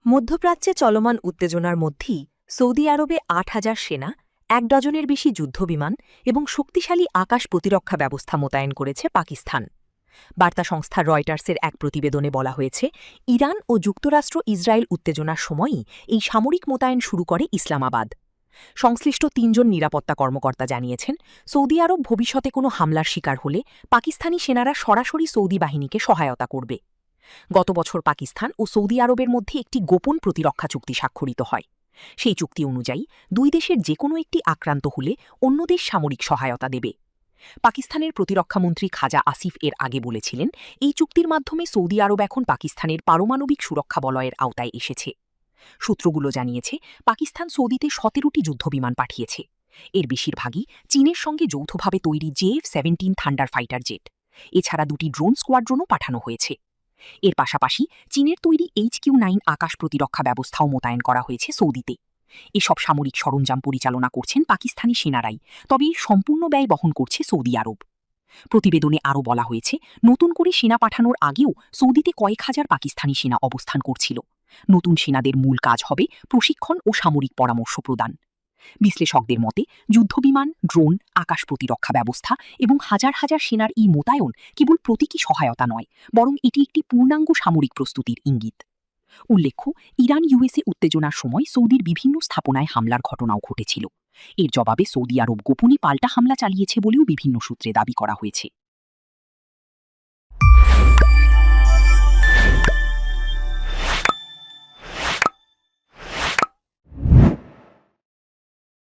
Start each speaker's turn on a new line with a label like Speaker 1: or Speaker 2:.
Speaker 1: মধ্যপ্রাচ্যে চলমান উত্তেজনার মধ্যেই সৌদি আরবে ৮,০০০ সেনা, ১ ডজনের বেশি যুদ্ধবিমান এবং শক্তিশালী আকাশ প্রতিরক্ষা ব্যবস্থা মোতায়েন করেছে পাকিস্তান। বার্তা সংস্থা রয়টার্সের এক প্রতিবেদনে বলা হয়েছে, ইরান ও যুক্তরাষ্ট্র ইসরায়েল উত্তেজনার সময়ই এই সামরিক মোতায়েন শুরু করে ইসলামাবাদ। সংশ্লিষ্ট ৩ জন নিরাপত্তা কর্মকর্তা জানিয়েছেন, সৌদি আরব ভবিষ্যতে কোনো হামলার শিকার হলে পাকিস্তানি সেনারা সরাসরি সৌদি বাহিনীকে সহায়তা করবে। গত বছর পাকিস্তান ও সৌদি আরবের মধ্যে একটি গোপন প্রতিরক্ষা চুক্তি স্বাক্ষরিত হয়। সেই চুক্তি অনুযায়ী দুই দেশের যে কোনো একটি আক্রান্ত হলে অন্য দেশ সামরিক সহায়তা দেবে। পাকিস্তানের প্রতিরক্ষামন্ত্রী খাজা আসিফ এর আগে বলেছিলেন, এই চুক্তির মাধ্যমে সৌদি আরব এখন পাকিস্তানের পারমাণবিক সুরক্ষা বলয়ের আওতায় এসেছে। সূত্রগুলো জানিয়েছে, পাকিস্তান সৌদিতে ১৭টি যুদ্ধবিমান পাঠিয়েছে। এর বেশিরভাগই চীনের সঙ্গে যৌথভাবে তৈরি JF-17 থান্ডার ফাইটার জেট। এছাড়া 2টি ড্রোন স্কোয়াড্রনও পাঠানো হয়েছে। এর পাশাপাশি চীনের তৈরি HQ-9 আকাশ প্রতিরক্ষা ব্যবস্থাও মোতায়েন করা হয়েছে সৌদিতে। এসব সামরিক সরঞ্জাম পরিচালনা করছেন পাকিস্তানি সেনারাই, তবে এর সম্পূর্ণ ব্যয় বহন করছে সৌদি আরব। প্রতিবেদনে আরও বলা হয়েছে, নতুন করে সেনা পাঠানোর আগেও সৌদিতে কয়েক হাজার পাকিস্তানি সেনা অবস্থান করছিল। নতুন সেনাদের মূল কাজ হবে প্রশিক্ষণ ও সামরিক পরামর্শ প্রদান। বিশ্লেষকদের মতে, যুদ্ধবিমান, ড্রোন, আকাশ প্রতিরক্ষা ব্যবস্থা এবং হাজার হাজার সেনার এই মোতায়েন কেবল প্রতীকী সহায়তা নয়, বরং এটি একটি পূর্ণাঙ্গ সামরিক প্রস্তুতির ইঙ্গিত। উল্লেখ্য, ইরান-ইউএসএ উত্তেজনার সময় সৌদির বিভিন্ন স্থাপনায় হামলার ঘটনাও ঘটেছিল। এর জবাবে সৌদি আরব গোপনে পাল্টা হামলা চালিয়েছে বলেও বিভিন্ন সূত্রে দাবি করা হয়েছে।